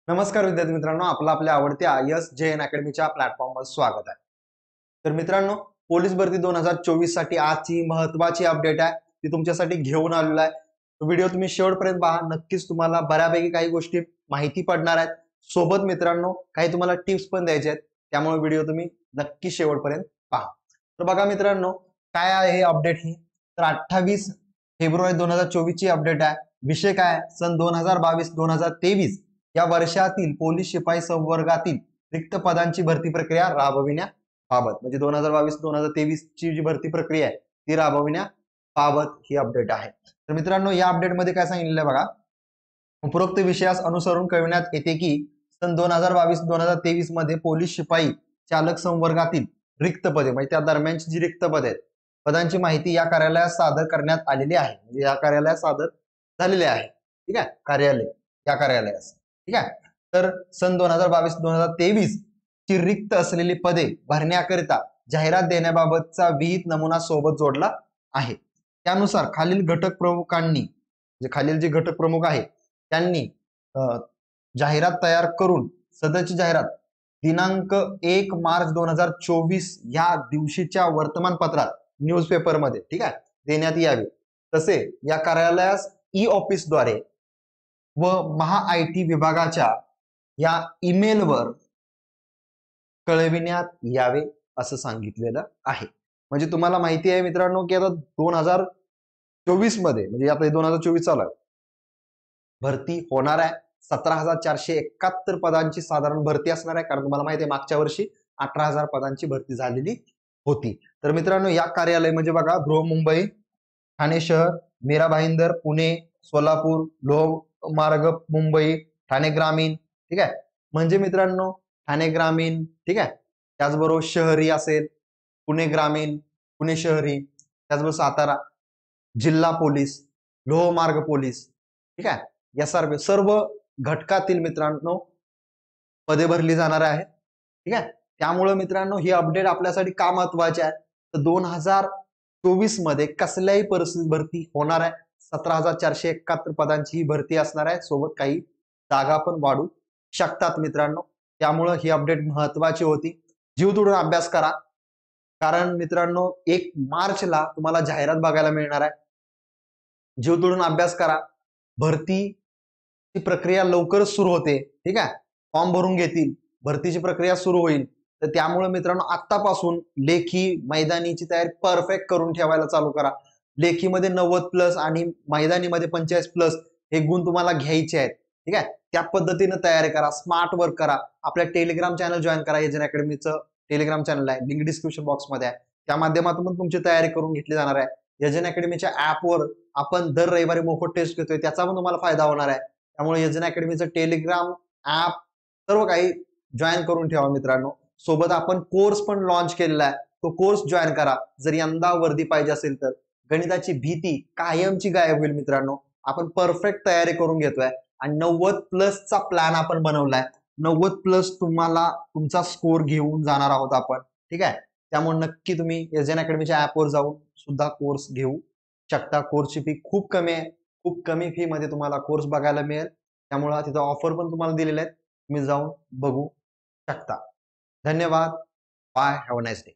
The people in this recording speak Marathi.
नमस्कार विद्यार्थी मित्रांनो, आपल्या आवडत्या यस जे एन अकॅडमीच्या प्लॅटफॉर्मवर स्वागत आहे। तर मित्रांनो, पोलीस भरती 2024 साठी आजची महत्त्वाची अपडेट आहे, ती तुमच्यासाठी घेऊन आलेलो आहे। तो व्हिडिओ तुम्ही शेवटपर्यंत पहा, नक्कीच तुम्हाला बऱ्यापैकी काही गोष्टी माहिती पडणार आहेत। सोबत मित्रांनो, काही तुम्हाला टिप्स पण द्यायचे आहेत, त्यामुळे व्हिडिओ तुम्ही नक्की शेवटपर्यंत पहा। तर बघा मित्रांनो, काय आहे हे अपडेट ही? तर 28 फेब्रुवारी 2024 ची अपडेट आहे। विषय काय आहे? सन 2022-2023 या वर्षातील पोलीस शिपाई संवर्गातील रिक्त पदांची भरती प्रक्रिया राबविण्याबाबत, म्हणजे 2022-2023 ची जी भरती प्रक्रिया आहे ती राबविण्याबाबत ही अपडेट आहे। तर मित्रांनो, या अपडेटमध्ये काय सांगितलेलं आहे बघा, उपरोक्त विषयास अनुसरून कळविण्यात येते की सन 2022-2023 मध्ये पोलीस शिपाई चालक संवर्गातील रिक्त पदे, म्हणजे त्या दरम्यानची जी रिक्त पदे आहेत, पदांची माहिती या कार्यालयात सादर करण्यात आलेली आहे, म्हणजे या कार्यालयात सादर झालेले आहे। ठीक आहे, कार्यालय या कार्यालयास। ठीक आहे, तर सन 2022-2023 ची रिक्त असलेली पदे भरण्याकरिता जाहिरात देण्याबाबतचा विहित नमुना सोबत जोडला आहे। त्यानुसार खालील घटक प्रमुखांनी, जे खालील जे घटक प्रमुख आहे त्यांनी जाहिरात तयार करून सदरची जाहिरात दिनांक 1 मार्च 2024 या दिवशीच्या वर्तमानपत्रात, न्यूजपेपरमध्ये, ठीक आहे, देण्यात यावी। तसे या कार्यालयास ई ऑफिसद्वारे व महा-आय-टी विभागाच्या या ईमेलवर कळविण्यात यावे असं सांगितलेलं आहे। म्हणजे तुम्हाला माहिती आहे मित्रांनो की आता 2024 मध्ये, म्हणजे आता 2024 चालू आहे, भरती होणार आहे। 17,471 पदांची साधारण भरती असणार आहे, कारण तुम्हाला माहिती आहे मागच्या वर्षी 18,000 पदांची भरती झालेली होती। तर मित्रांनो, या कार्यालय म्हणजे बघा, बृहन्मुंबई, ठाणे शहर, मीरा भाईंदर, पुणे, सोलापूर, लोहमार्ग मुंबई, ठाणे ग्रामीण, ठीक आहे, म्हणजे मित्रांनो ठाणे ग्रामीण, ठीक आहे, त्याचबरोबर शहरी असेल पुणे ग्रामीण, पुणे शहरी, त्याचबरोबर सातारा जिल्हा पोलीस, लोहमार्ग पोलीस, ठीक आहे, यासारखे सर्व घटकातील मित्रांनो पदे भरली जाणार आहे। ठीक आहे, त्यामुळे मित्रांनो ही अपडेट आपल्यासाठी का महत्वाची आहे, तर 2024 मध्ये कसल्याही परिस्थितीत भरती होणार आहे। 17,471 पदांची ही भरती असणार आहे, सोबत काही जागा पण वाढू शकतात मित्रांनो। त्यामुळे ही अपडेट महत्वाची होती। जीव तोडून अभ्यास करा, कारण मित्रांनो 1 मार्चला तुम्हाला जाहिरात बघायला मिळणार आहे। जीव तोडून अभ्यास करा, भरतीची प्रक्रिया लवकरच सुरू होते। ठीक आहे, फॉर्म भरून घेतील, भरतीची प्रक्रिया सुरू होईल। तर त्यामुळे मित्रांनो आतापासून लेखी मैदानीची तयारी परफेक्ट करून ठेवायला चालू करा। लेखीमध्ये 90+ आणि मैदानीमध्ये 45+ हे गुण तुम्हाला घ्यायचे आहेत। ठीक आहे, त्या पद्धतीने तयारी करा, स्मार्ट वर्क करा। आपल्या टेलिग्राम चॅनल जॉईन करा, एजन अकॅडमीचं टेलिग्राम चॅनल आहे, लिंक डिस्क्रिप्शन बॉक्समध्ये आहे। त्या माध्यमातून पण तुमची तयारी करून घेतली जाणार आहे। एजन अकॅडमीच्या ऍपवर आपण दर रविवारी मोफत टेस्ट घेतोय, त्याचा पण तुम्हाला फायदा होणार आहे। त्यामुळे एजन अकॅडमीचं टेलिग्राम ऍप सर्व काही जॉईन करून ठेवा मित्रांनो। सोबत आपण कोर्स पण लॉन्च केलेला आहे, तो कोर्स जॉईन करा। जर यंदा वर्दी पाहिजे असेल तर गणिताची भीती कायमची गायब होईल मित्रांनो। आपण परफेक्ट तयारी करून घेतोय आणि 90+ चा प्लॅन आपण बनवलाय। 90+ तुम्हाला तुमचा स्कोर घेऊन जाणार आहोत आपण। ठीक आहे, त्यामुळे नक्की तुम्ही एजन अकॅडमीच्या ऍपवर जाऊन सुद्धा कोर्स घेऊ शकता। कोर्सची फी खूप कमी आहे, खूप कमी फी मध्ये तुम्हाला कोर्स बघायला मिळेल। त्यामुळे तिथं ऑफर पण तुम्हाला दिलेले आहेत, तुम्ही जाऊन बघू शकता। धन्यवाद, bye, have a nice day.